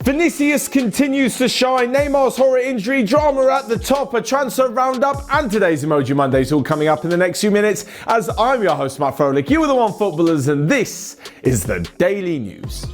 Vinícius continues to shine, Neymar's horror injury, drama at the top, a transfer roundup, and today's Emoji Mondays all coming up in the next few minutes as I'm your host, Matt Froelich. You are the OneFootballers, and this is the Daily News.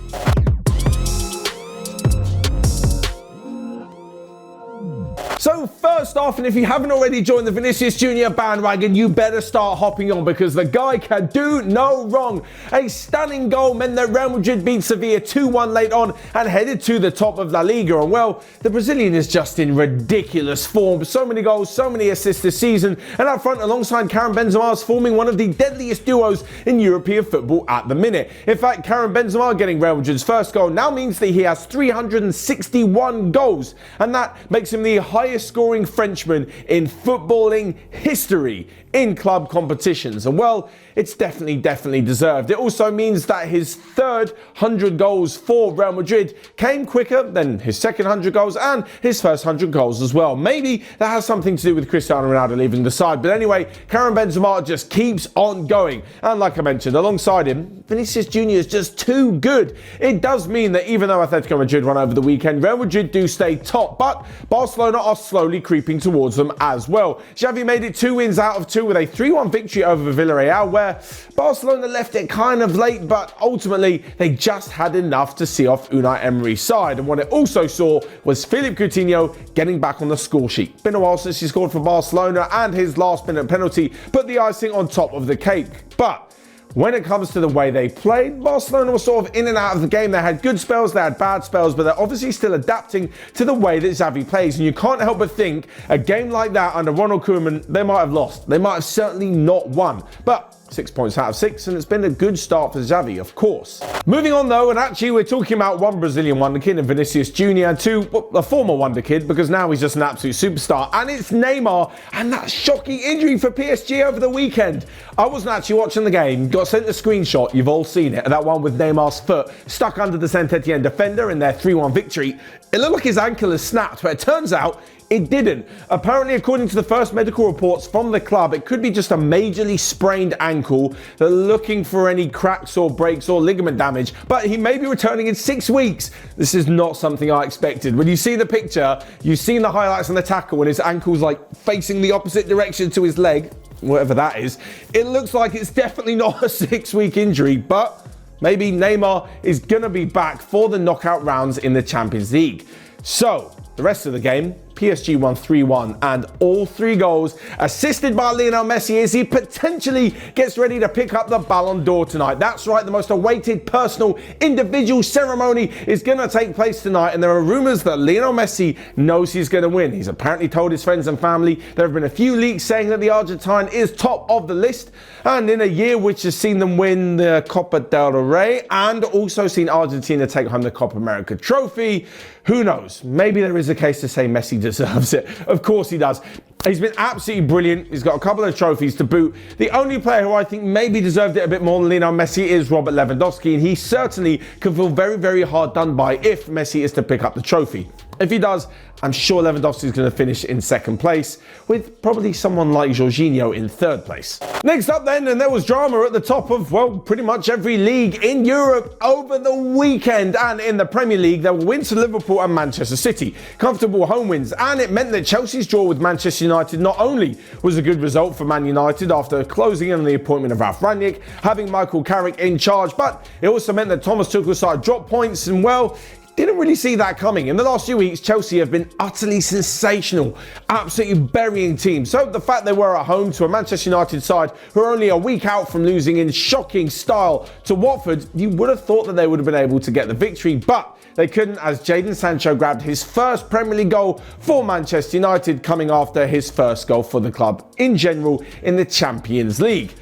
So first off, and if you haven't already joined the Vinícius Jr. bandwagon, you better start hopping on because the guy can do no wrong. A stunning goal meant that Real Madrid beat Sevilla 2-1 late on and headed to the top of La Liga. And well, the Brazilian is just in ridiculous form. So many goals, so many assists this season. And up front, alongside Karim Benzema, is forming one of the deadliest duos in European football at the minute. In fact, Karim Benzema getting Real Madrid's first goal now means that he has 361 goals. And that makes him the highest scoring Frenchman in footballing history in club competitions. And well, it's definitely deserved. It also means that his third 100 goals for Real Madrid came quicker than his second 100 goals and his first 100 goals as well. Maybe that has something to do with Cristiano Ronaldo leaving the side. But anyway, Karim Benzema just keeps on going. And like I mentioned, alongside him, Vinícius Jr. is just too good. It does mean that even though Atletico Madrid won over the weekend, Real Madrid do stay top, but Barcelona are slowly creeping towards them as well. Xavi made it 2 wins out of 2 with a 3-1 victory over Villarreal, where Barcelona left it kind of late, but ultimately they just had enough to see off Unai Emery's side. And what it also saw was Philippe Coutinho getting back on the score sheet. Been a while since he scored for Barcelona, and his last-minute penalty put the icing on top of the cake. But when it comes to the way they played, Barcelona was sort of in and out of the game. They had good spells, they had bad spells, but they're obviously still adapting to the way that Xavi plays. And you can't help but think a game like that under Ronald Koeman, they might have lost. They might have certainly not won. But 6 points out of 6, and it's been a good start for Xavi, of course. Moving on though, and actually we're talking about one Brazilian wonderkid in Vinícius Jr. and a former wonderkid, because now he's just an absolute superstar, and it's Neymar and that shocking injury for PSG over the weekend. I wasn't actually watching the game, got sent a screenshot, you've all seen it, that one with Neymar's foot stuck under the Saint-Etienne defender in their 3-1 victory. It looked like his ankle has snapped, but it turns out it didn't. Apparently, according to the first medical reports from the club, it could be just a majorly sprained ankle. They're looking for any cracks or breaks or ligament damage, but he may be returning in 6 weeks. This is not something I expected. When you see the picture, you've seen the highlights on the tackle when his ankle's like facing the opposite direction to his leg, whatever that is. It looks like it's definitely not a 6-week injury, but maybe Neymar is gonna be back for the knockout rounds in the Champions League. So, the rest of the game, PSG won 3-1 and all 3 goals assisted by Lionel Messi as he potentially gets ready to pick up the Ballon d'Or tonight. That's right, the most awaited personal individual ceremony is going to take place tonight, and there are rumours that Lionel Messi knows he's going to win. He's apparently told his friends and family. There have been a few leaks saying that the Argentine is top of the list, and in a year which has seen them win the Copa del Rey and also seen Argentina take home the Copa America trophy, who knows? Maybe there is a case to say Messi deserves it. Of course he does. He's been absolutely brilliant. He's got a couple of trophies to boot. The only player who I think maybe deserved it a bit more than Lionel Messi is Robert Lewandowski, and he certainly can feel very hard done by if Messi is to pick up the trophy. If he does, I'm sure Lewandowski is going to finish in second place, with probably someone like Jorginho in third place. Next up then, and there was drama at the top of, well, pretty much every league in Europe over the weekend. And in the Premier League, there were wins for Liverpool and Manchester City. Comfortable home wins, and it meant that Chelsea's draw with Manchester United not only was a good result for Man United after closing in on the appointment of Ralf Rangnick, having Michael Carrick in charge, but it also meant that Thomas Tuchel's side dropped points, and well, didn't really see that coming. In the last few weeks, Chelsea have been utterly sensational, absolutely burying teams. So the fact they were at home to a Manchester United side who are only a week out from losing in shocking style to Watford, you would have thought that they would have been able to get the victory, but they couldn't, as Jadon Sancho grabbed his first Premier League goal for Manchester United, coming after his first goal for the club in general in the Champions League.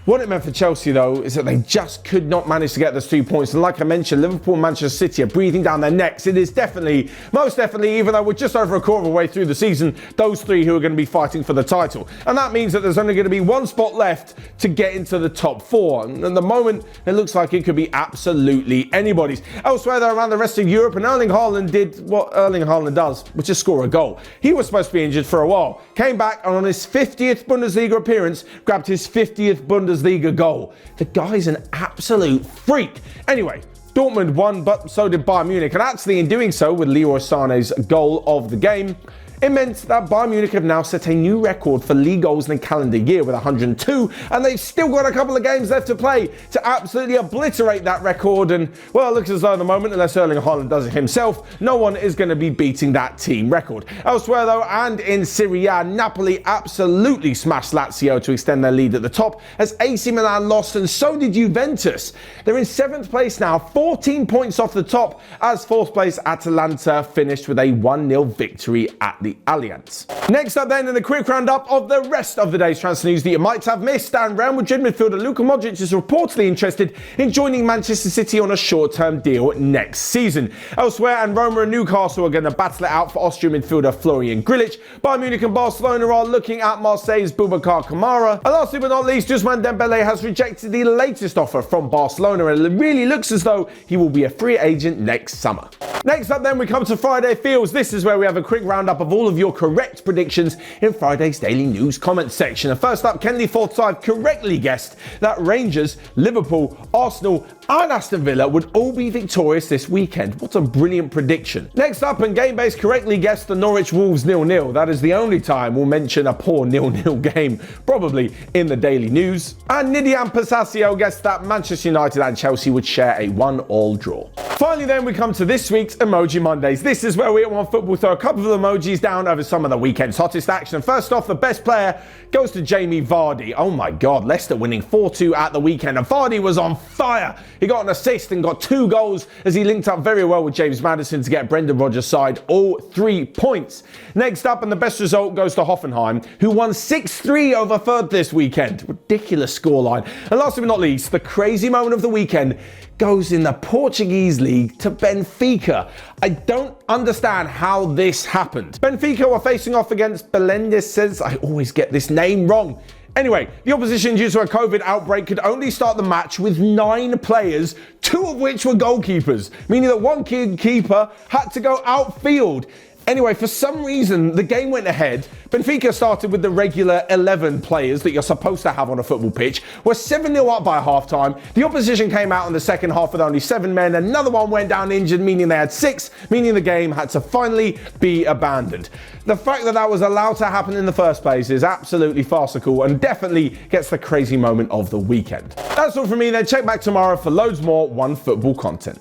What it meant for Chelsea, though, is that they just could not manage to get those 2 points. And like I mentioned, Liverpool and Manchester City are breathing down their necks. It is definitely, most definitely, even though we're just over a quarter of the way through the season, those 3 who are going to be fighting for the title. And that means that there's only going to be 1 spot left to get into the top 4. And at the moment, it looks like it could be absolutely anybody's. Elsewhere, though, around the rest of Europe, and Erling Haaland did what Erling Haaland does, which is score a goal. He was supposed to be injured for a while. Came back, and on his 50th Bundesliga appearance, grabbed his 50th Bundesliga goal. The guy's an absolute freak. Anyway, Dortmund won, but so did Bayern Munich, and actually in doing so, with Leroy Sané's goal of the game, it meant that Bayern Munich have now set a new record for league goals in a calendar year with 102, and they've still got a couple of games left to play to absolutely obliterate that record. And, well, it looks as though at the moment, unless Erling Haaland does it himself, no one is going to be beating that team record. Elsewhere, though, and in Serie A, Napoli absolutely smashed Lazio to extend their lead at the top as AC Milan lost, and so did Juventus. They're in 7th place now, 14 points off the top, as 4th place Atalanta finished with a 1-0 victory at the Allianz. Next up then, in the quick roundup of the rest of the day's transfer news that you might have missed, and Real Madrid midfielder Luka Modric is reportedly interested in joining Manchester City on a short-term deal next season. Elsewhere, and Roma and Newcastle are going to battle it out for Austrian midfielder Florian Grillitsch. Bayern Munich and Barcelona are looking at Marseille's Boubacar Kamara. And lastly but not least, Ousmane Dembele has rejected the latest offer from Barcelona, and it really looks as though he will be a free agent next summer. Next up then, we come to Friday Feels. This is where we have a quick roundup of all of your correct predictions in Friday's daily news comment section. And first up, Kenley Forsyth correctly guessed that Rangers, Liverpool, Arsenal and Aston Villa would all be victorious this weekend. What a brilliant prediction. Next up, and Gamebase correctly guessed the Norwich Wolves 0-0. That is the only time we'll mention a poor 0-0 game, probably in the daily news. And Nidian Pasasio guessed that Manchester United and Chelsea would share a 1-1 draw. Finally then, we come to this week's Emoji Mondays. This is where we at OneFootball throw a couple of emojis down over some of the weekend's hottest action. First off, the best player goes to Jamie Vardy. Oh my God, Leicester winning 4-2 at the weekend, and Vardy was on fire. He got an assist and got 2 goals as he linked up very well with James Maddison to get Brendan Rodgers' side all 3 points. Next up, and the best result goes to Hoffenheim, who won 6-3 over Fürth this weekend. Ridiculous scoreline. And last but not least, the crazy moment of the weekend goes in the Portuguese league to Benfica. I don't understand how this happened. Benfica were facing off against Belenenses. I always get this name wrong. Anyway, the opposition, due to a COVID outbreak, could only start the match with 9 players, 2 of which were goalkeepers, meaning that one keeper had to go outfield. Anyway, for some reason, the game went ahead. Benfica started with the regular 11 players that you're supposed to have on a football pitch. Were 7-0 up by half-time. The opposition came out in the second half with only 7 men. Another one went down injured, meaning they had 6, meaning the game had to finally be abandoned. The fact that that was allowed to happen in the first place is absolutely farcical and definitely gets the crazy moment of the weekend. That's all from me then. Check back tomorrow for loads more OneFootball content.